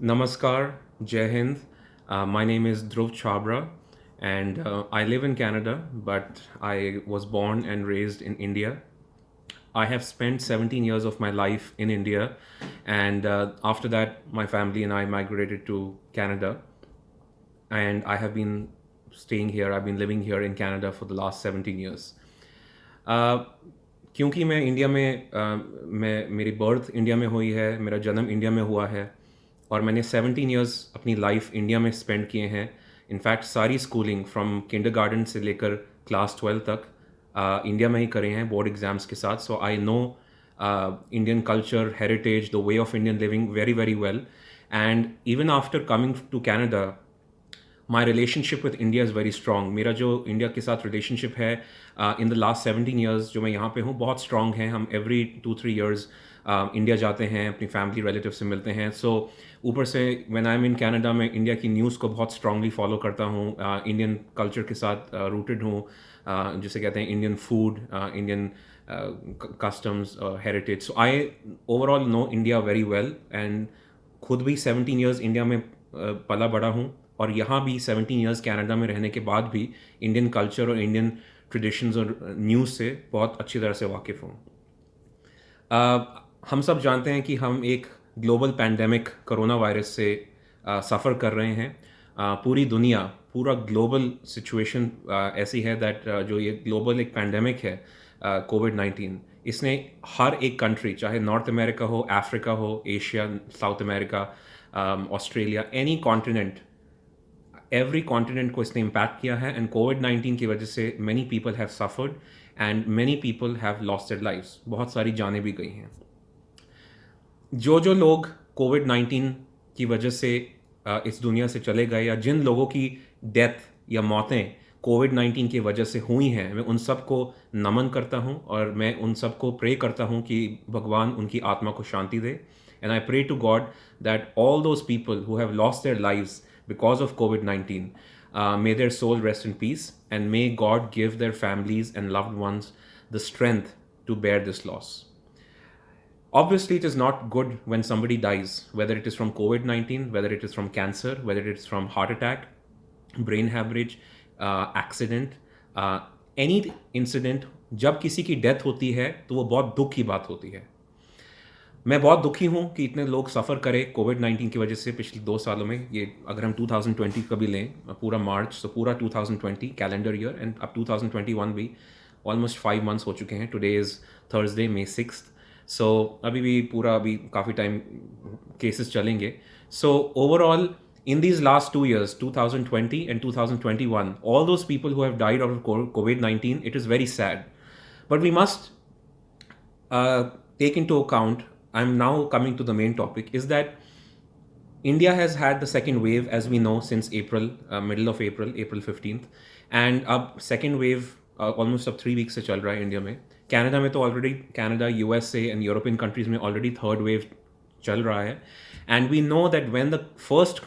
Namaskar, Jai Hind. My name is Dhruv Chabra, and I live in Canada, but I was born and raised in India. I have spent 17 years of my life in India, and after that, my family and I migrated to Canada, and I have been staying here. I've been living here in Canada for the last 17 years. Uh, क्योंकि मैं India में मैं मेरी birth India में हुई है, मेरा जन्म इंडिया में हुआ है, और मैंने 17 इयर्स अपनी लाइफ इंडिया में स्पेंड किए हैं। इनफैक्ट सारी स्कूलिंग फ्रॉम किंडरगार्टन से लेकर क्लास 12 तक इंडिया में ही करे हैं बोर्ड एग्ज़ाम्स के साथ। So I know Indian culture, heritage, the way of Indian living very very well. And even after coming to Canada, my relationship with India is very strong. मेरा जो India के साथ relationship है in the last 17 years जो मैं यहाँ पे हूँ, बहुत स्ट्रॉन्ग है। हम एवरी 2-3 ईयर्स इंडिया जाते हैं, अपनी फैमिली रिलेटिव से मिलते हैं। सो ऊपर से when I am in Canada, मैं इंडिया की न्यूज़ को बहुत स्ट्रांगली फॉलो करता हूँ, इंडियन कल्चर के साथ रूटेड हूँ, जिसे कहते हैं Indian food, Indian customs, heritage. So I overall know India very well, and खुद भी 17 ईयर्स इंडिया में पला बड़ा हूँ, और यहाँ भी 17 ईयर्स कनाडा में रहने के बाद भी इंडियन कल्चर और इंडियन ट्रेडिशंस और न्यूज़ से बहुत अच्छी तरह से वाकिफ़ हूँ। हम सब जानते हैं कि हम एक ग्लोबल पैंडेमिक कोरोना वायरस से सफ़र कर रहे हैं। पूरी दुनिया, पूरा ग्लोबल सिचुएशन ऐसी है दैट जो ये ग्लोबल एक पैंडेमिक है कोविड-19, इसने हर एक कंट्री, चाहे नॉर्थ अमेरिका हो, अफ्रीका हो, Asia, south America, Australia, any continent, every continent को इसने इम्पैक्ट किया है। एंड कोविड-19 की वजह से many people have suffered and many people have lost their lives. बहुत सारी जानें भी गई हैं। जो लोग कोविड-19 की वजह से इस दुनिया से चले गए, या जिन लोगों की डेथ या मौतें कोविड-19 की वजह से हुई हैं, मैं उन सब को नमन करता हूं, और मैं उन सब को प्रे करता हूं कि भगवान उनकी आत्मा को शांति दे। And I pray to God that all those people who have lost their lives because of कोविड-19, may their soul rest in peace, and may God give their families and loved ones the strength to bear this loss. Obviously, it is not good when somebody dies, whether it is from COVID-19, whether it is from cancer, whether it is from heart attack, brain hemorrhage, accident, any incident। जब किसी की death होती है तो वो बहुत दुख की बात होती है। मैं बहुत दुखी हूँ कि इतने लोग सफ़र करें कोविड-19 की वजह से पिछले 2 सालों में। ये अगर हम 2020 का भी लें, पूरा मार्च, तो पूरा 2020 कैलेंडर ईयर, एंड अब 2021 भी ऑलमोस्ट 5 मंथ्स हो चुके हैं। Today is Thursday, May 6th। सो अभी भी पूरा अभी काफ़ी टाइम केसेस चलेंगे। So overall in these last 2 years, 2020 and 2021, all those people who have died out of COVID-19, it is very sad. But we must take into account, I'm now coming to the main topic, is that India has had the second wave, as we know, since April, middle of April, April 15th, and अब second wave almost अब 3 weeks से चल रहा है India में। Canada में तो already, Canada, USA and European countries में ऑलरेडी थर्ड वेव चल रहा है। And we know that when the first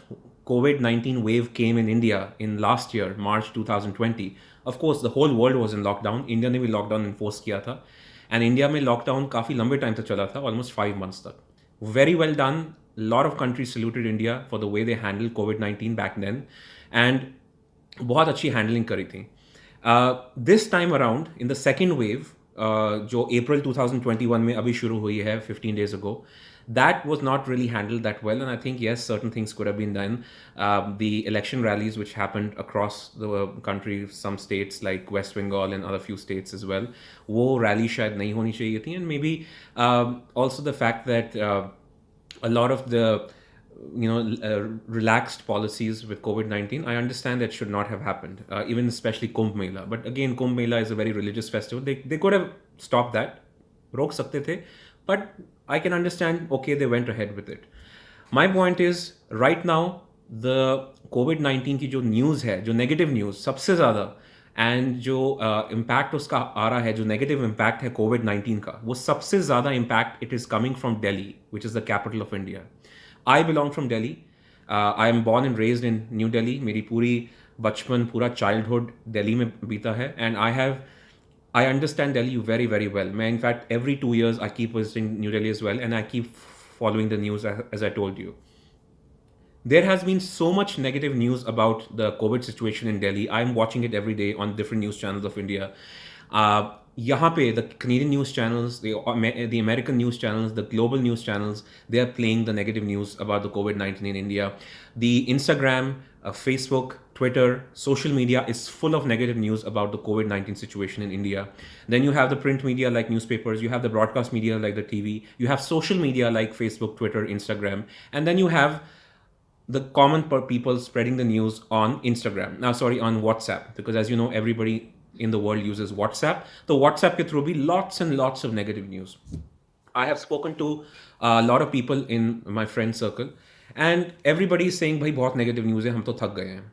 COVID-19 wave came in India in last year, March 2020, of course the whole world was in lockdown। India ने भी lockdown enforce किया था, and India में lockdown काफ़ी लंबे टाइम तक चला था, ऑलमोस्ट 5 months तक। Very well done। Lot of countries saluted India for the way they handled COVID-19 back then, and बहुत अच्छी हैंडलिंग करी थी। This time around in the second wave, जो अप्रैल 2021 में अभी शुरू हुई है 15 days ago, that was not really handled that well, and I think yes, certain things could have been done। The election rallies which happened across the country, some states like West Bengal and other few states as well, वो rally शायद नहीं होनी चाहिए थी। And maybe also the fact that a lot of the relaxed policies with COVID-19, I understand that should not have happened, even especially Kumbh Mela। But again, Kumbh Mela is a very religious festival, they could have stopped that, रोक सकते थे, but I can understand, okay, they went ahead with it। My point is, right now the COVID-19 की जो news है, जो negative news सबसे ज़्यादा, and जो इम्पैक्ट उसका आ रहा है, जो नेगेटिव इम्पैक्ट है कोविड-19 का, वो सबसे ज़्यादा impact it is coming from Delhi, which is the capital of India. I belong from Delhi. I am born and raised in new Delhi. मेरी पूरी बचपन, पूरा चाइल्डहुड दिल्ली में बीता है, and I understand Delhi very, very well. In fact, every 2 years I keep visiting New Delhi as well, and I keep following the news as I told you. there has been so much negative news about the COVID situation in Delhi. I'm watching it every day on different news channels of India. यहाँ पे the Canadian news channels, the American news channels, the global news channels, they are playing the negative news about the COVID-19 in India. The Instagram, Facebook, Twitter, social media is full of negative news about the COVID-19 situation in India. Then you have the print media like newspapers, you have the broadcast media like the TV, you have social media like Facebook, Twitter, Instagram, and then you have the common people spreading the news on Instagram. Now, sorry, on WhatsApp, because as you know, everybody in the world uses WhatsApp. The WhatsApp ke through be lots and lots of negative news. I have spoken to a lot of people in my friend circle, and everybody is saying, भाई बहुत negative news है, हम तो थक गए हैं.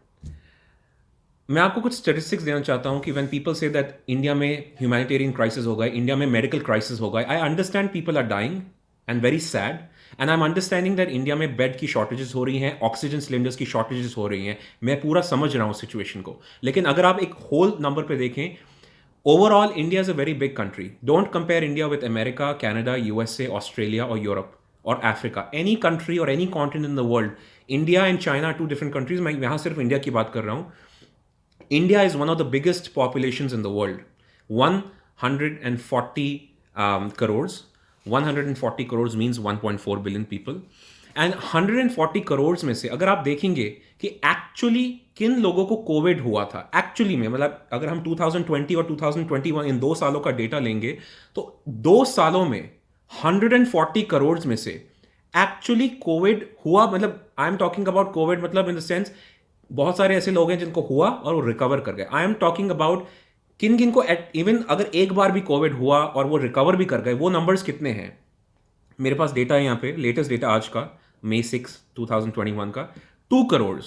मैं आपको कुछ स्टेटिस्टिक्स देना चाहता हूँ कि when people say that India में humanitarian crisis हो गए, इंडिया में medical crisis हो गए, I understand people are dying and very sad. And I am understanding that India में बेड की शॉर्टेजेस हो रही हैं, ऑक्सीजन सिलेंडर्स की शॉर्टेजेस हो रही हैं. मैं पूरा समझ रहा हूँ सिचुएशन को. लेकिन अगर आप एक होल नंबर पे देखें, overall India is a very big country. Don't compare India with America, Canada, USA, Australia और यूरोप और अफ्रीका. एनी कंट्री और any continent in the world, India and China two different countries. मैं यहाँ सिर्फ India की बात कर रहा हूँ. India is one of the biggest population in the world. 140 crores. 140 crores means 1.4 billion people. And 140 crores में से अगर आप देखेंगे कि एक्चुअली किन लोगों को कोविड हुआ था एक्चुअली में, मतलब अगर हम 2020 और 2021 इन 2 सालों का डेटा लेंगे तो 2 सालों में 140 करोड़ में से एक्चुअली कोविड हुआ. मतलब I am talking about Covid मतलब इन द सेंस बहुत सारे ऐसे लोग हैं जिनको हुआ और वो रिकवर कर गए. आई एम टॉकिंग अबाउट किन किन को इवन अगर एक बार भी कोविड हुआ और वो रिकवर भी कर गए, वो नंबर्स कितने हैं. मेरे पास डेटा है यहाँ पे, लेटेस्ट डेटा आज का May 6, 2021 का. 2 करोड़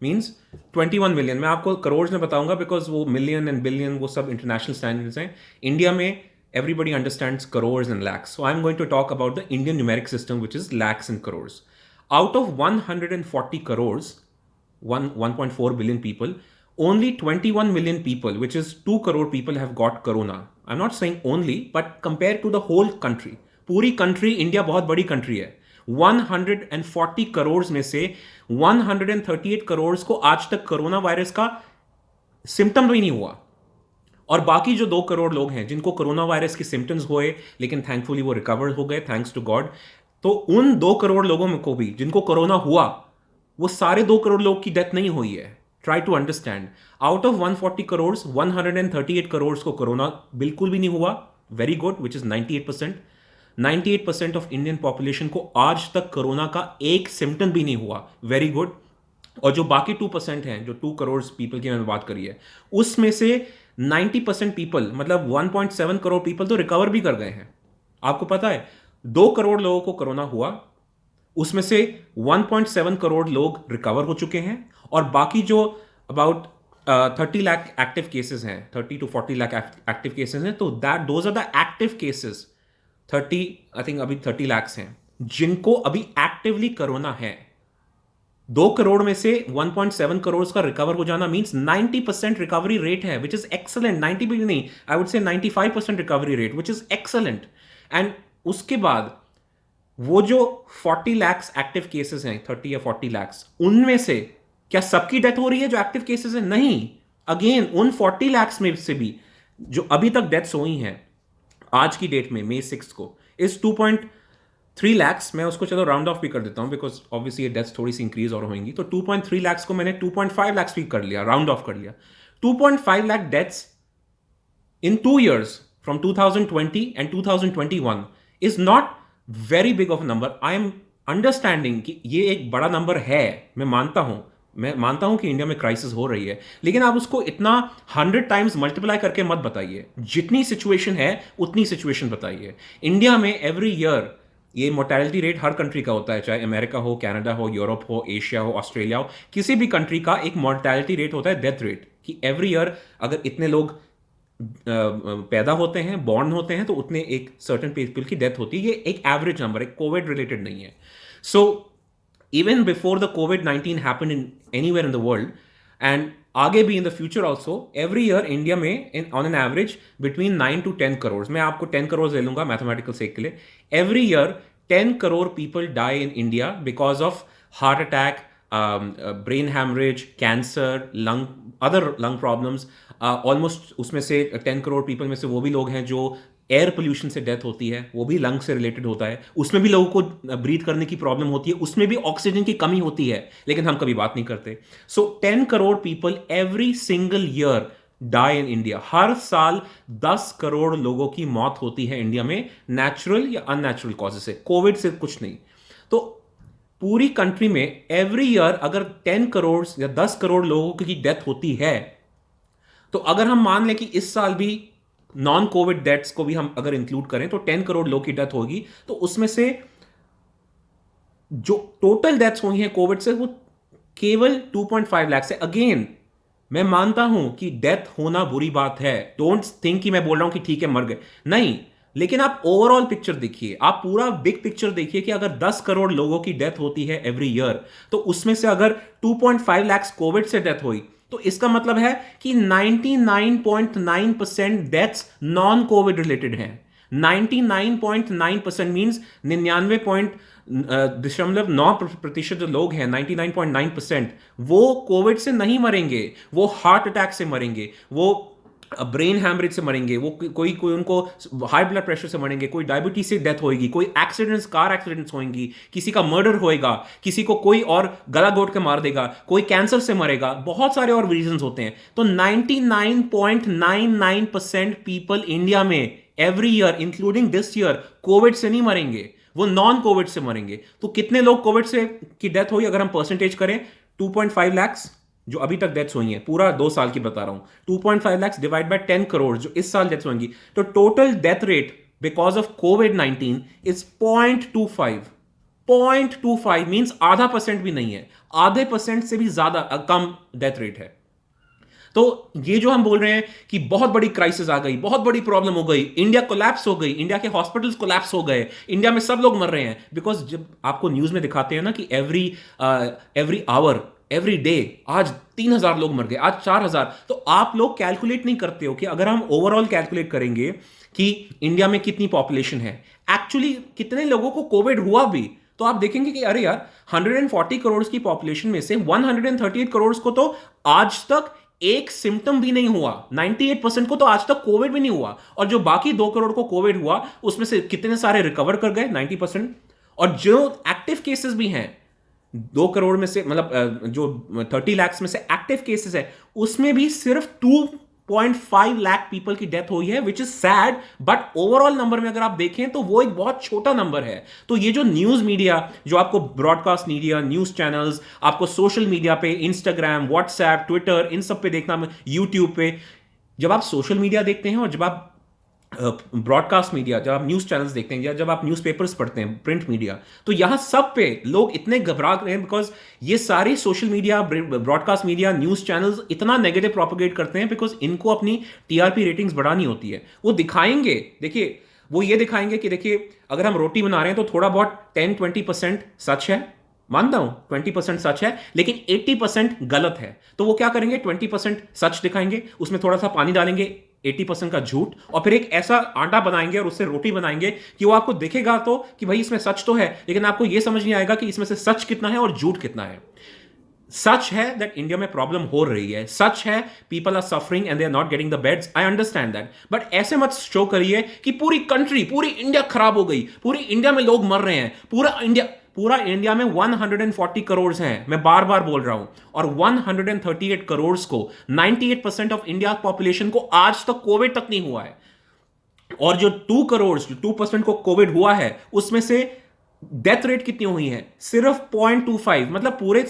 मीन्स 21 मिलियन. मैं आपको करोड़ में बताऊंगा बिकॉज वो मिलियन एंड बिलियन वो सब इंटरनेशनल स्टैंडर्ड्स हैं. इंडिया में everybody understands crores and lakhs. So I'm going to talk about the Indian numeric system, which is lakhs and crores. Out of 140 crores, 1.4 billion people, only 21 million people, which is 2 crore people, have got corona. I'm not saying only, but compared to the whole country, पूरी country, India बहुत बड़ी country है. 140 करोड़ में से 138 करोड़ को आज तक corona virus का सिम्टम भी नहीं हुआ. और बाकी जो 2 करोड़ लोग हैं जिनको कोरोना वायरस के सिम्टम्स हुए लेकिन थैंकफुली वो रिकवर हो गए, थैंक्स टू गॉड. तो उन 2 करोड़ लोगों में को भी जिनको कोरोना हुआ, वो सारे 2 करोड़ लोग की डेथ नहीं हुई है. Try to understand. Out of 140 crore 138 crore को कोरोना बिल्कुल भी नहीं हुआ. Very good, which is 98%. 98% of Indian population को आज तक कोरोना का एक सिम्टम भी नहीं हुआ. Very good. और जो बाकी 2% हैं, जो 2 करोड़ पीपल की मैंने बात करी है, उसमें से 90% पीपल, मतलब 1.7 करोड़ पीपल तो रिकवर भी कर गए हैं. आपको पता है 2 करोड़ लोगों को कोरोना हुआ, उसमें से 1.7 करोड़ लोग रिकवर हो चुके हैं. और बाकी जो अबाउट 30 लाख एक्टिव केसेस हैं, 30 to 40 लाख एक्टिव केसेस हैं, तो those are the active cases. 30 I think अभी 30 लाख हैं जिनको अभी एक्टिवली कोरोना है. 2 करोड़ में से 1.7 करोड़ का रिकवर हो जाना मींस 90% रिकवरी रेट है, विच इज एक्सलेंट. 90 भी नहीं, I would say 95% recovery rate, which is excellent. And उसके बाद वो जो 40 लाख एक्टिव केसेस हैं, 30 या 40 लाख, उनमें से क्या सबकी डेथ हो रही है जो एक्टिव केसेस हैं? नहीं. अगेन उन 40 लाख में से भी जो अभी तक डेथ्स हुई हैं आज की डेट में May 6 को इस 2.3 लाख, मैं उसको चलो राउंड ऑफ भी कर देता हूं बिकॉज ऑब्वियसली ये डेथ्स थोड़ी सी इंक्रीज और होंगी. तो 2.3 लाख को मैंने 2.5 लाख भी कर लिया, राउंड ऑफ कर लिया. 2.5 lakh deaths in 2 years from 2020 and 2021 is not very big of a number. I am understanding कि ये एक बड़ा नंबर है, मैं मानता हूं कि इंडिया में क्राइसिस हो रही है, लेकिन आप उसको इतना 100 टाइम्स मल्टीप्लाई करके मत बताइए. जितनी सिचुएशन है उतनी सिचुएशन बताइए. इंडिया में एवरी ईयर ये मोर्टेलिटी रेट हर कंट्री का होता है, चाहे अमेरिका हो, कनाडा हो, यूरोप हो, एशिया हो, ऑस्ट्रेलिया हो, किसी भी कंट्री का एक मोर्टेलिटी रेट होता है, डेथ रेट, कि एवरी ईयर अगर इतने लोग पैदा होते हैं, बॉर्न होते हैं, तो उतने एक सर्टेन पीपल की डेथ होती है. ये एक एवरेज नंबर है, कोविड रिलेटेड नहीं है. So even before the COVID-19 happened in anywhere in the world and आगे भी in the future also, every year India में on an average between 9 to 10 crore, मैं आपको 10 करोड़ ले लूंगा मैथमेटिकल सेक के लिए, every year 10 crore people die in India because of heart attack, brain haemorrhage, cancer, lung, other lung problems, almost उसमें से 10 crore people में से वो भी लोग हैं जो एयर पोल्यूशन से डेथ होती है, वो भी लंग से रिलेटेड होता है, उसमें भी लोगों को ब्रीथ करने की प्रॉब्लम होती है, उसमें भी ऑक्सीजन की कमी होती है, लेकिन हम कभी बात नहीं करते। So 10 crore people every single year die in India. हर साल 10 करोड़ लोगों की मौत होती है इंडिया में, नेचुरल या अननेचुरल कॉजेज से, कोविड से कुछ नहीं। तो पूरी कंट्री में एवरी ईयर अगर 10 करोड़ या 10 करोड़ लोगों की डेथ होती है, तो अगर हम मान लें कि इस साल भी नॉन कोविड डेथ्स को भी हम अगर इंक्लूड करें तो 10 करोड़ लोग की डेथ होगी, तो उसमें से जो टोटल डेथ्स हुई हैं कोविड से वो केवल 2.5 लाख से। अगेन मैं मानता हूं कि डेथ होना बुरी बात है, डोंट थिंक कि मैं बोल रहा हूं कि ठीक है मर गए, नहीं, लेकिन आप ओवरऑल पिक्चर देखिए, आप पूरा बिग पिक्चर देखिए कि अगर 10 करोड़ लोगों की डेथ होती है एवरी ईयर, तो उसमें से अगर 2.5 लाख कोविड से डेथ हुई, तो इसका मतलब है कि 99.9% डेथ्स नॉन कोविड रिलेटेड हैं। 99.9% मीन्स 99.9% जो लोग हैं, 99.9%, वो कोविड से नहीं मरेंगे, वो हार्ट अटैक से मरेंगे, वो ब्रेन हैमरेज से मरेंगे, वो कोई कोई उनको हाई ब्लड प्रेशर से मरेंगे, कोई डायबिटीज से डेथ होएगी, कोई एक्सीडेंट्स, कार एक्सीडेंट्स होंगी, किसी का मर्डर होएगा, किसी को कोई और गला घोट के मार देगा, कोई कैंसर से मरेगा, बहुत सारे और रीजंस होते हैं। तो 99.99% पीपल इंडिया में every year including this year Covid से नहीं मरेंगे, वो नॉन कोविड से मरेंगे। तो कितने लोग कोविड से की डेथ हुई अगर हम परसेंटेज करें, 2.5 लाख जो अभी तक डेथ्स हुई हैं, पूरा 2 साल की बता रहा हूं, 2.5 लाख डिवाइड बाय 10 करोड़ जो इस साल डेथ्स होंगी, तो total death rate because of covid is 0.25। 0.25 means आधा परसेंट भी नहीं है, आधे परसेंट से भी ज्यादा कम डेथ रेट है। तो ये जो हम बोल रहे हैं कि बहुत बड़ी क्राइसिस आ गई, बहुत बड़ी प्रॉब्लम हो गई, इंडिया कोलैप्स हो गई, इंडिया के हॉस्पिटल्स कोलैप्स हो गए, इंडिया में सब लोग मर रहे हैं, बिकॉज जब आपको न्यूज में दिखाते हैं ना कि एवरी आवर, एवरी डे, आज 3,000 लोग मर गए, आज 4,000, तो आप लोग कैलकुलेट नहीं करते हो कि अगर हम ओवरऑल कैलकुलेट करेंगे कि इंडिया में कितनी पॉपुलेशन है, एक्चुअली कितने लोगों को कोविड हुआ भी, तो आप देखेंगे कि अरे यार 140 करोड़ की पॉपुलेशन में से 138 करोड़ को तो आज तक एक सिम्टम भी नहीं हुआ, 98% को तो आज तक कोविड भी नहीं हुआ, और जो बाकी 2 करोड़ को कोविड हुआ उसमें से कितने सारे रिकवर कर गए, 90%। और जो एक्टिव केसेस भी हैं 2 करोड़ में से, मतलब जो 30 लाख में से एक्टिव केसेस है, उसमें भी सिर्फ 2.5 लाख पीपल की डेथ हुई है, which is sad, but overall number में अगर आप देखें तो वो एक बहुत छोटा नंबर है। तो ये जो न्यूज मीडिया, जो आपको ब्रॉडकास्ट मीडिया, न्यूज चैनल्स, आपको सोशल मीडिया पे, इंस्टाग्राम, व्हाट्सएप, ट्विटर, इन सब पे देखना, यूट्यूब पे, जब आप सोशल मीडिया देखते हैं और जब आप ब्रॉडकास्ट मीडिया, जब आप न्यूज चैनल्स देखते हैं या जब आप न्यूज़पेपर्स पढ़ते हैं, प्रिंट मीडिया, तो यहां सब पे लोग इतने घबरा रहे हैं बिकॉज ये सारे social media, broadcast media, news channels इतना नेगेटिव प्रोपेगेट करते हैं बिकॉज इनको अपनी टीआरपी रेटिंग्स बढ़ानी होती है। वो दिखाएंगे, देखिए वो ये दिखाएंगे कि देखिए अगर हम रोटी बना रहे हैं तो थोड़ा बहुत 10-20% सच है, मानता हूं 20% सच है, लेकिन 80% गलत है। तो वो क्या करेंगे, 20% सच दिखाएंगे, उसमें थोड़ा सा पानी डालेंगे, 80% का झूठ, और फिर एक ऐसा आटा बनाएंगे और उससे रोटी बनाएंगे कि वो आपको दिखेगा तो कि भाई इसमें सच तो है, लेकिन आपको यह समझ नहीं आएगा कि इसमें से सच कितना है और झूठ कितना है। सच है दैट इंडिया में प्रॉब्लम हो रही है, सच है people are suffering and they are not getting the beds, I understand that, but ऐसे मत शो करिए कि पूरी कंट्री, पूरी इंडिया खराब हो गई, पूरी इंडिया में लोग मर रहे हैं, पूरा इंडिया में 140 करोड़ हैं, मैं बार बार बोल रहा हूं, और 138 करोड़ को, 98% ऑफ इंडिया पॉपुलेशन को आज तक कोविड तक नहीं हुआ है, और जो 2 करोड़, जो 2% को कोविड हुआ है, उसमें से डेथ रेट कितनी हुई है, सिर्फ 0.25, मतलब पूरे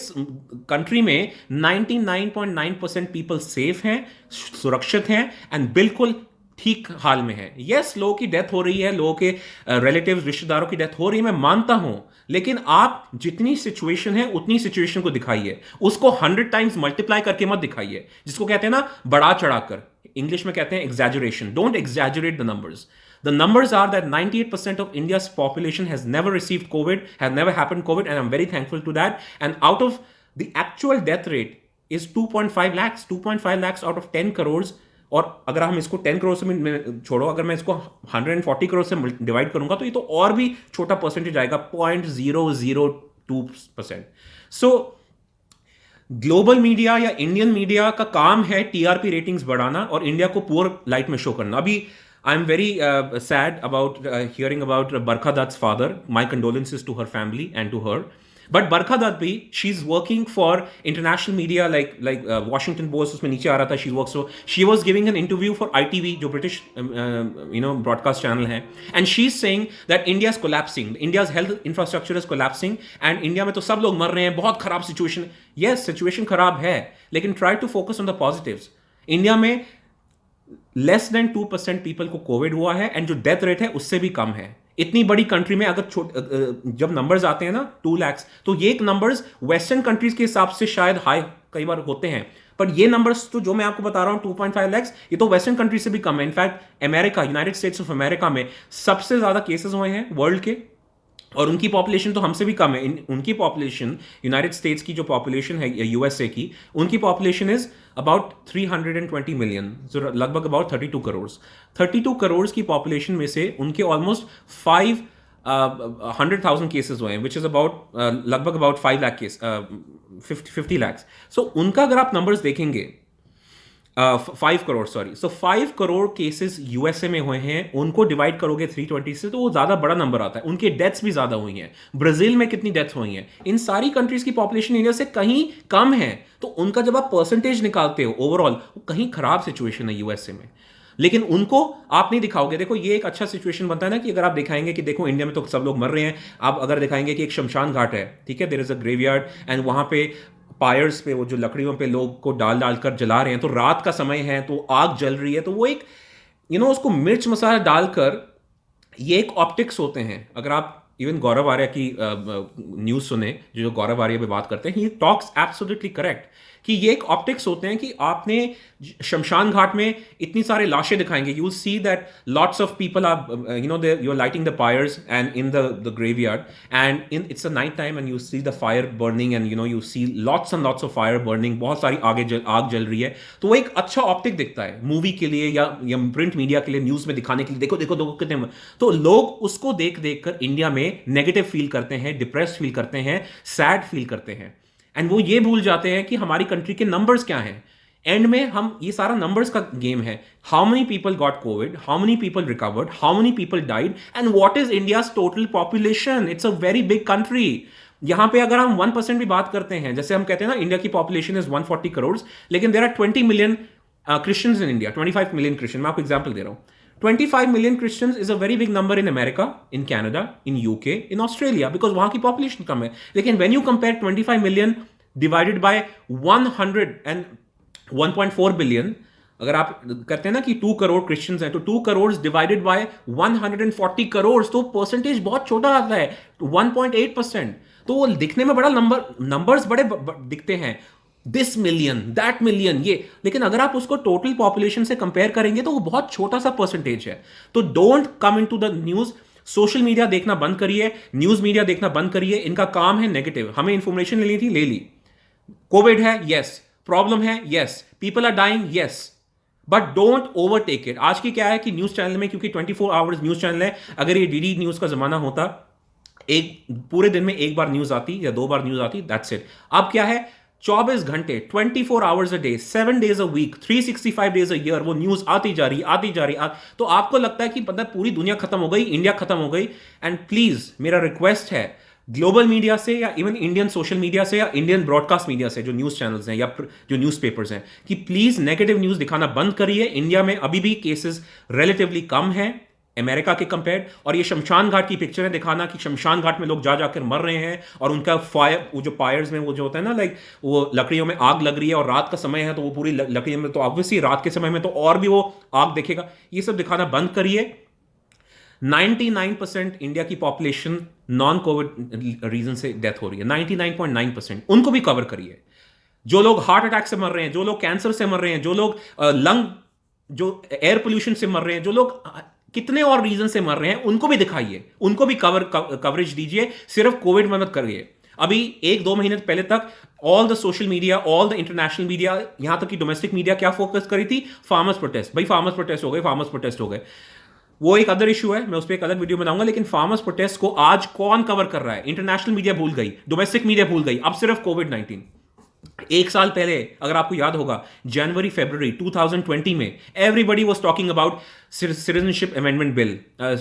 कंट्री में 99.9% पीपल सेफ हैं, सुरक्षित हैं, एंड बिल्कुल ठीक हाल में है। यस, लोगों की डेथ हो रही है, लोगों के रिलेटिव्स, रिश्तेदारों की डेथ हो रही है, मैं मानता हूं, लेकिन आप जितनी सिचुएशन है उतनी सिचुएशन को दिखाइए, उसको 100 टाइम्स मल्टीप्लाई करके मत दिखाइए, जिसको कहते हैं ना बढ़ा चढ़ाकर, इंग्लिश में कहते हैं exaggeration. Don't exaggerate the numbers. The numbers are that 98% of India's population has never received COVID, has never happened COVID, and I'm very thankful to that. And out of the actual death rate is 2.5 lakhs, 2.5 lakhs out of 10 crores. और अगर हम इसको 10 करोड़ से छोड़ो, अगर मैं इसको 140 करोड़ से डिवाइड करूंगा तो ये तो और भी छोटा परसेंटेज आएगा, 0.002%. सो ग्लोबल मीडिया या इंडियन मीडिया का काम है टीआरपी रेटिंग्स बढ़ाना और इंडिया को पुअर लाइट में शो करना। अभी I am very sad about hearing about Barkha Dutt's father. My condolences to her family and to her. But Barkha Dutt भी, she is working for international media like Washington Post, उसमें नीचे आ रहा था, she was giving an interview for ITV, जो British broadcast channel है, and she is saying that India is collapsing, India's health infrastructure is collapsing, and India में तो सब लोग मर रहे हैं, बहुत खराब सिचुएशन। यस, सिचुएशन खराब है, लेकिन try to focus on the positives. India में लेस देन 2% पीपल को कोविड हुआ है, एंड जो डेथ रेट है उससे भी कम है। इतनी बड़ी कंट्री में अगर जब नंबर्स आते हैं ना 2 लाख, तो ये एक नंबर्स वेस्टर्न कंट्रीज के हिसाब से शायद हाई कई बार होते हैं, पर ये नंबर्स तो जो मैं आपको बता रहा हूं 2.5 लाख, ये तो वेस्टर्न कंट्री से भी कम है। In fact America, United states of America में सबसे ज्यादा केसेस हुए हैं वर्ल्ड के, और उनकी पॉपुलेशन तो हमसे भी कम है। उनकी पॉपुलेशन, यूनाइटेड स्टेट्स की जो पॉपुलेशन है USA की, उनकी पॉपुलेशन इज अबाउट 320 मिलियन, जो लगभग अबाउट 32 करोड़। 32 करोड़ की पॉपुलेशन में से उनके ऑलमोस्ट 500,000 केसेस हुए हैं, विच इज अबाउट लगभग अबाउट 5 लाख केस, 50 लाख। सो उनका अगर आप नंबर्स देखेंगे, 5 करोड़, सॉरी, सो 5 करोड़ केसेस USA में हुए हैं, उनको डिवाइड करोगे 320 से तो वो ज्यादा बड़ा नंबर आता है। उनके डेथ्स भी ज्यादा हुई हैं। ब्राजील में कितनी डेथ्स हुई हैं? इन सारी कंट्रीज की पॉपुलेशन इंडिया से कहीं कम है, तो उनका जब आप परसेंटेज निकालते हो ओवरऑल, कहीं खराब सिचुएशन है USA में, लेकिन उनको आप नहीं दिखाओगे। देखो, ये एक अच्छा सिचुएशन बनता है ना कि अगर आप दिखाएंगे कि देखो इंडिया में तो सब लोग मर रहे हैं, आप अगर दिखाएंगे कि एक शमशान घाट है, ठीक है, there is a graveyard, and वहां पे पायर्स पे, वो जो लकड़ियों पे लोग को डाल डाल कर जला रहे हैं, तो रात का समय है तो आग जल रही है, तो वो एक उसको मिर्च मसाला डालकर, ये एक ऑप्टिक्स होते हैं। अगर आप इवन गौरव आर्या की न्यूज सुने, जो गौरव आर्या पे बात करते हैं, ही टॉक्स एब्सोल्युटली करेक्ट कि ये एक ऑप्टिक्स होते हैं कि आपने शमशान घाट में इतनी सारे लाशें दिखाएंगे, you will see that lots of people are you are lighting the fires and in the graveyard, and in it's a night time and you see the fire burning, and you see lots and lots of fire burning, बहुत सारी आग जल रही है। तो वो एक अच्छा ऑप्टिक दिखता है मूवी के लिए या प्रिंट मीडिया के लिए, न्यूज में दिखाने के लिए, देखो देखो देखो कितने, तो लोग उसको देख देख कर इंडिया में नेगेटिव फील करते हैं, डिप्रेस्ड फील करते हैं, सैड फील करते हैं, एंड वो ये भूल जाते हैं कि हमारी कंट्री के नंबर्स क्या हैं। एंड में हम, ये सारा नंबर्स का गेम है। How many people got Covid, how many people recovered, how many people died, and what is India's total population. It's a very big country. यहां पे अगर हम 1% भी बात करते हैं, जैसे हम कहते हैं ना इंडिया की पॉपुलेशन इज 140 करोड़, लेकिन there are 20 million Christians in India, 25 million Christian. मैं आपको एग्जाम्पल दे रहा हूं। 25 million Christians is a very big number in America, in Canada, in UK, in Australia, because वहां की population कम है। लेकिन when you compare 25 million divided by 100 and 1.4 billion, अगर आप करते हैं ना कि 2 करोड़ क्रिश्चियंस हैं, तो 2 करोड़ डिवाइडेड बाय 140 करोड़, तो परसेंटेज बहुत छोटा आता है, 1.8%। तो वो दिखने में बड़ा नंबर्स बड़े दिखते हैं, दिस मिलियन, दैट मिलियन, ये, लेकिन अगर आप उसको टोटल पॉपुलेशन से कंपेयर करेंगे तो वो बहुत छोटा सा परसेंटेज है। तो don't come into the news. Social media देखना बंद करिए, न्यूज मीडिया देखना बंद करिए। इनका काम है नेगेटिव। हमें इंफॉर्मेशन लेनी थी, ले ली। कोविड है, यस। प्रॉब्लम है, yes. People are dying, yes, but don't overtake it. आज की क्या है कि न्यूज चैनल में, क्योंकि 24 आवर्स न्यूज चैनल है, अगर ये DD न्यूज का जमाना होता, एक पूरे दिन में एक बार न्यूज आती या 2 बार न्यूज आती, दैट्स इट। अब क्या है, 24 घंटे, 24 hours a day, 7 days a week, 365 days a year वो न्यूज आती जा रही। तो आपको लगता है कि पता पूरी दुनिया खत्म हो गई, इंडिया खत्म हो गई। एंड प्लीज मेरा रिक्वेस्ट है ग्लोबल मीडिया से, या इवन इंडियन सोशल मीडिया से, या इंडियन ब्रॉडकास्ट मीडिया से, जो न्यूज चैनल्स हैं या जो न्यूज़पेपर्स हैं, कि प्लीज नेगेटिव न्यूज दिखाना बंद करिए। इंडिया में अभी भी केसेस रिलेटिवली कम हैं अमेरिका के कंपेयर। और ये शमशान घाट की पिक्चरें दिखाना कि शमशान घाट में लोग जा जाकर मर रहे हैं, और उनका फायर, वो जो फायर्स में वो जो होता है ना, लाइक वो लकड़ियों में आग लग रही है और रात का समय है, तो वो पूरी लकड़ियों में, तो ऑब्वियसली रात के समय में तो और भी वो आग देखेगा। ये सब दिखाना बंद करिए। 99% इंडिया की पॉपुलेशन नॉन कोविड रीजन से डेथ हो रही है, 99.9%, उनको भी कवर करिए। जो लोग हार्ट अटैक से मर रहे हैं, जो लोग कैंसर से मर रहे हैं, जो लोग लंग, जो एयर पोल्यूशन से मर रहे हैं, जो लोग कितने और रीजन से मर रहे हैं, उनको भी दिखाइए, उनको भी कवरेज दीजिए। सिर्फ कोविड में मत करिए। अभी 1-2 महीने पहले तक all the social media, all the international media, यहां तक कि डोमेस्टिक मीडिया क्या फोकस करी थी, फार्मर्स प्रोटेस्ट। भाई फार्मर्स प्रोटेस्ट हो गए, फार्मर्स प्रोटेस्ट हो गए, वो एक अदर इशू है, मैं उस पर एक अलग वीडियो बनाऊंगा। लेकिन फार्मर्स प्रोटेस्ट को आज कौन कवर कर रहा है? इंटरनेशनल मीडिया भूल गई, डोमेस्टिक मीडिया भूल गई, अब सिर्फ कोविड-19। एक साल पहले अगर आपको याद होगा, जनवरी फरवरी 2020 में everybody was talking about citizenship amendment bill,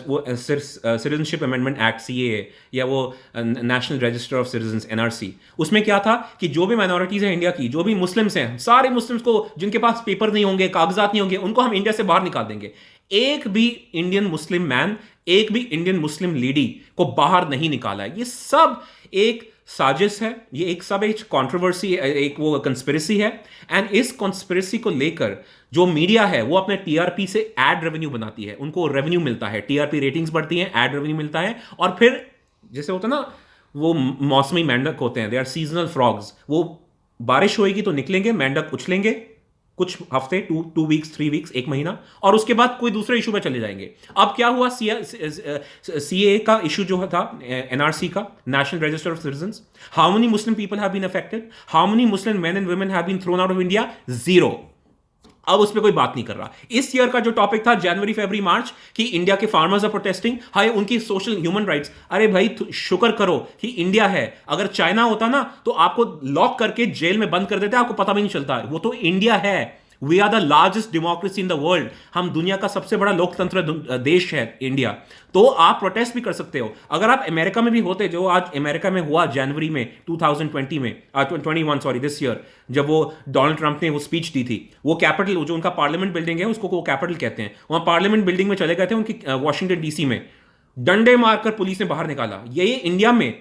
वो सिटीजनशिप अमेंडमेंट एक्ट सीएए, या वो national register of citizens NRC. उसमें क्या था कि जो भी माइनॉरिटीज हैं इंडिया की, जो भी मुस्लिम्स हैं, सारे मुस्लिम्स को जिनके पास पेपर नहीं होंगे, कागजात नहीं होंगे, उनको हम इंडिया से बाहर निकाल देंगे। एक भी इंडियन मुस्लिम मैन, एक भी इंडियन मुस्लिम लेडी को बाहर नहीं निकाला है। ये सब एक साजिश है, ये एक सब एक कंट्रोवर्सी, एक वो कंस्पिरेसी है। एंड इस कंस्पिरेसी को लेकर जो मीडिया है वो अपने टीआरपी से एड रेवेन्यू बनाती है, उनको रेवेन्यू मिलता है, टीआरपी रेटिंग्स बढ़ती हैं, एड रेवेन्यू मिलता है। और फिर जैसे होता है ना, वो मौसमी मेंढक होते हैं, दे आर सीजनल फ्रॉग्स, वो बारिश होएगी तो निकलेंगे, मेंढक उछलेंगे कुछ हफ्ते, 2 वीक्स 3 वीक्स, एक महीना, और उसके बाद कोई दूसरे इशू पे चले जाएंगे। अब क्या हुआ, सीए का इशू जो था, एनआरसी का, national register of citizens, how many Muslim people have been affected, how many Muslim men and women have been thrown out of India? 0। अब उस पर कोई बात नहीं कर रहा। इस ईयर का जो टॉपिक था जनवरी फरवरी मार्च, कि इंडिया के फार्मर्स आर प्रोटेस्टिंग, हाय उनकी सोशल ह्यूमन राइट्स। अरे भाई शुक्र करो कि इंडिया है। अगर चाइना होता ना तो आपको लॉक करके जेल में बंद कर देते, आपको पता भी नहीं चलता। वो तो इंडिया है। We are the largest democracy in the world. हम दुनिया का सबसे बड़ा लोकतंत्र देश है इंडिया। तो आप प्रोटेस्ट भी कर सकते हो। अगर आप अमेरिका में भी होते, जो आज अमेरिका में हुआ जनवरी में 2020 में 21 सॉरी दिस ईयर, जब वो डोनाल्ड ट्रंप ने वो स्पीच दी थी, वो कैपिटल, जो उनका पार्लियामेंट बिल्डिंग है उसको वो कैपिटल कहते हैं, वहां पार्लियामेंट बिल्डिंग में चले गए थे उनकी, वॉशिंगटन डीसी में डंडे मारकर पुलिस ने बाहर निकाला। ये इंडिया में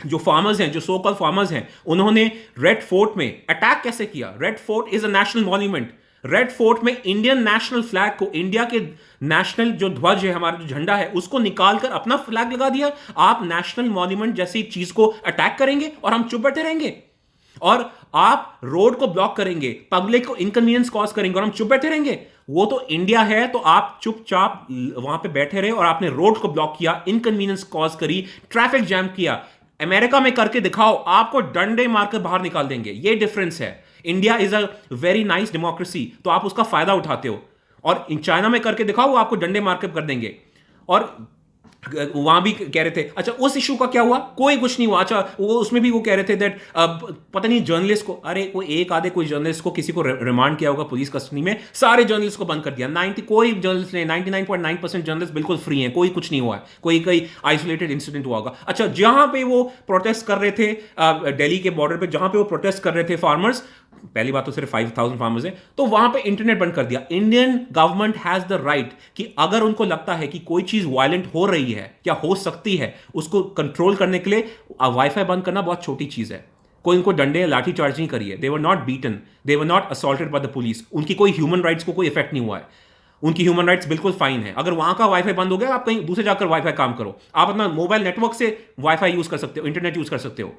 जो फार्मर्स हैं, जो सो कॉल्ड फार्मर्स हैं, उन्होंने रेड फोर्ट में अटैक कैसे किया? Red fort is a national monument. Red fort में इंडियन नेशनल फ्लैग को, इंडिया के नेशनल जो ध्वज है, हमारा जो झंडा है, उसको निकालकर अपना फ्लैग लगा दिया। आप नेशनल मॉन्यूमेंट जैसी चीज को अटैक करेंगे और हम चुप बैठे रहेंगे? और आप रोड को ब्लॉक करेंगे, पब्लिक को इनकन्वीनियंस कॉज करेंगे और हम चुप बैठे रहेंगे? वो तो इंडिया है, तो आप चुपचाप वहां पे बैठे रहे और आपने रोड को ब्लॉक किया, इनकन्वीनियंस कॉज करी, ट्रैफिक जैम किया। अमेरिका में करके दिखाओ, आपको डंडे मारकर बाहर निकाल देंगे। ये डिफरेंस है। India is a very nice democracy, तो आप उसका फायदा उठाते हो। और चाइना में करके दिखाओ, वो आपको डंडे मारकर कर देंगे। और वहां भी कह रहे थे, अच्छा उस इशू का क्या हुआ? कोई कुछ नहीं हुआ। अच्छा वो उसमें भी वो कह रहे थे दैट पता नहीं जर्नलिस्ट को, अरे कोई एक आधे कोई जर्नलिस्ट को किसी को रिमांड किया होगा पुलिस कस्टडी में, सारे जर्नलिस्ट को बंद कर दिया। 90 कोई जर्नलिस्ट नहीं, 99.9% जर्नलिस्ट बिल्कुल फ्री हैं, कोई कुछ नहीं हुआ है, कोई आइसोलेटेड इंसिडेंट हुआ होगा। अच्छा जहां पे वो प्रोटेस्ट कर रहे थे दिल्ली के बॉर्डर पे, जहां पे वो प्रोटेस्ट कर रहे थे फार्मर्स, पहली बात तो सिर्फ 5000 फार्मर्स हैं, तो वहां पे इंटरनेट बंद कर दिया। Indian government has the right कि अगर उनको लगता है कि कोई चीज वायलेंट हो रही है या हो सकती है, उसको कंट्रोल करने के लिए वाईफाई बंद करना बहुत छोटी चीज है। कोई उनको डंडे या लाठी चार्ज नहीं करी है। They were not beaten, they were not assaulted by the police. उनकी कोई ह्यूमन राइट्स को कोई इफेक्ट नहीं हुआ है। उनकी ह्यूमन राइट्स बिल्कुल फाइन है। अगर वहां का वाईफाई बंद हो गया, आप कहीं दूसरे जाकर वाईफाई काम करो। आप अपना मोबाइल नेटवर्क से वाईफाई यूज कर सकते हो, इंटरनेट यूज कर सकते हो।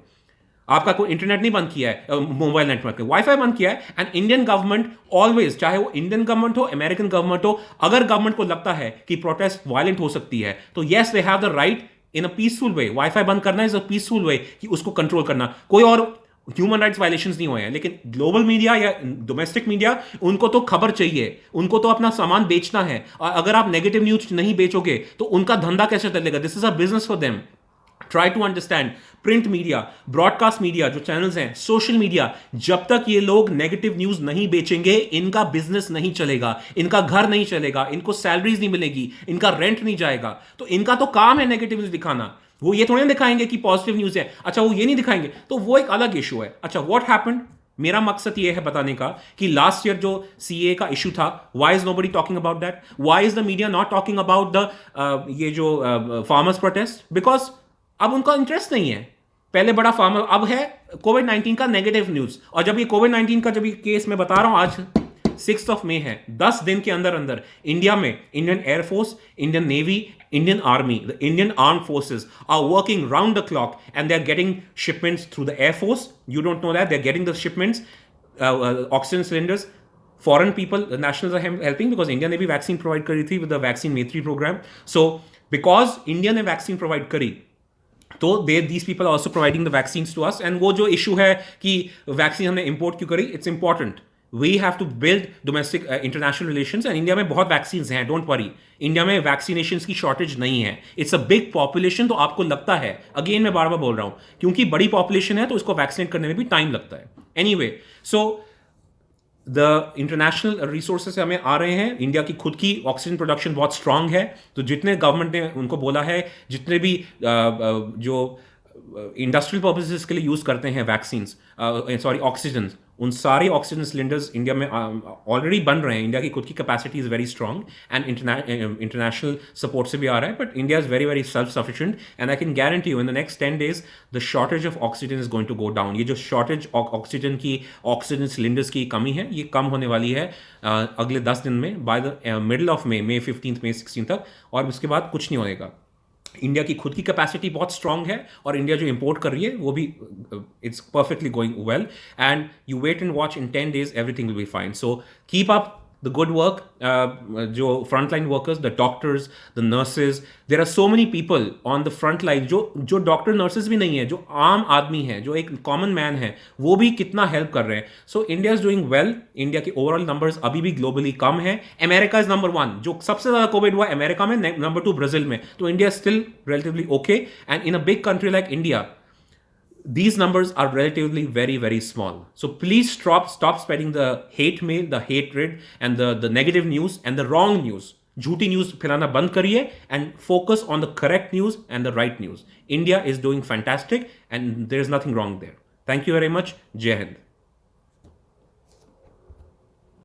आपका कोई इंटरनेट नहीं बंद किया है, मोबाइल नेटवर्क, वाईफाई बंद किया है। एंड इंडियन गवर्नमेंट ऑलवेज, चाहे वो इंडियन गवर्नमेंट हो, अमेरिकन गवर्नमेंट हो, अगर गवर्नमेंट को लगता है कि प्रोटेस्ट वायलेंट हो सकती है, तो yes they have the right in a peaceful way. Wifi बंद करना इज अ पीसफुल वे कि उसको कंट्रोल करना। कोई और ह्यूमन राइट्स वायलेशंस नहीं हुए हैं। लेकिन ग्लोबल मीडिया या डोमेस्टिक मीडिया, उनको तो खबर चाहिए, उनको तो अपना सामान बेचना है। और अगर आप नेगेटिव न्यूज नहीं बेचोगे तो उनका धंधा कैसे चलेगा? This is a business for them. Try to understand. Print media, broadcast media, जो चैनल्स हैं, सोशल मीडिया, जब तक ये लोग नेगेटिव न्यूज नहीं बेचेंगे, इनका बिजनेस नहीं चलेगा, इनका घर नहीं चलेगा, इनको सैलरीज नहीं मिलेगी, इनका रेंट नहीं जाएगा। तो इनका तो काम है नेगेटिव न्यूज दिखाना। वो ये थोड़ी ना दिखाएंगे कि पॉजिटिव न्यूज है। अच्छा वो ये नहीं दिखाएंगे, तो वो एक अलग इशू है। अच्छा व्हाट हैपेंड? मेरा मकसद ये है बताने का कि लास्ट ईयर जो सीए का इशू था, why is nobody talking about that? Why is the media not talking about the ये जो फार्मर्स प्रोटेस्ट? बिकॉज अब उनका इंटरेस्ट नहीं है। पहले बड़ा फार्मर, अब है कोविड-19 का नेगेटिव न्यूज। और जब ये कोविड-19 का जब ये केस मैं बता रहा हूं, आज 6 मई है, 10 दिन के अंदर अंदर इंडिया में Indian air force, Indian navy, Indian army, the Indian arm forces are working round the clock and they are getting shipments through the air force. You don't know that, they are getting the shipments, oxygen cylinders. Foreign people, the nationals are helping because India ने भी vaccine provide करी थी with the vaccine Maitri program. So because India ने vaccine provide करी, तो these people are also providing the vaccines to us. And वो जो issue है कि वैक्सीन हमने इंपोर्ट क्यों करी, it's important we have to build domestic international relations and India में बहुत वैक्सीन हैं, डोंट वरी। इंडिया में वैक्सीनेशन की शॉर्टेज नहीं है। इट्स अ बिग पॉपुलेशन, तो आपको लगता है, अगेन मैं बार बार बोल रहा हूं, क्योंकि बड़ी पॉपुलेशन है तो इसको वैक्सीनेट करने में भी टाइम लगता है। Anyway, so the international resources हमें आ रहे हैं। इंडिया की खुद की ऑक्सीजन प्रोडक्शन बहुत स्ट्रांग है, तो जितने गवर्नमेंट ने उनको बोला है, जितने भी जो इंडस्ट्रियल पर्पसेस के लिए यूज करते हैं वैक्सीन, सॉरी ऑक्सीजन, उन सारे ऑक्सीजन सिलेंडर्स इंडिया में ऑलरेडी बन रहे हैं। इंडिया की खुद की capacity is very strong and international support से भी आ रहा है, but India is very very self sufficient and I can guarantee you in the next 10 days the shortage of oxygen is going to go down. ये जो shortage oxygen की, oxygen cylinders की कमी है, ये कम होने वाली है अगले 10 दिन में, by the middle of May 15 मई 16 तक, और उसके बाद कुछ नहीं होगा। इंडिया की खुद की कैपेसिटी बहुत स्ट्रांग है, और इंडिया जो इंपोर्ट कर रही है वो भी it's perfectly going well, and you wait and watch, in 10 days everything will be fine. So keep up the good work. जो front line workers, the doctors, the nurses, there are so many people on the front line, जो doctor nurses भी नहीं है, जो आम आदमी है, जो एक कॉमन मैन है, वो भी कितना हेल्प कर रहे हैं। So India is doing well. India के ओवरऑल नंबर्स अभी भी ग्लोबली कम है। अमेरिका इज नंबर 1, जो सबसे ज्यादा कोविड हुआ अमेरिका में, नंबर 2 ब्राजील में, तो India still relatively okay, and in a big country like India, these numbers are relatively very very small. So please stop spreading the hate mail, the hatred, and the negative news and the wrong news. झूठी news फैलाना बंद करिए and focus on the correct news and the right news. India is doing fantastic and there is nothing wrong there. Thank you very much. Jai Hind.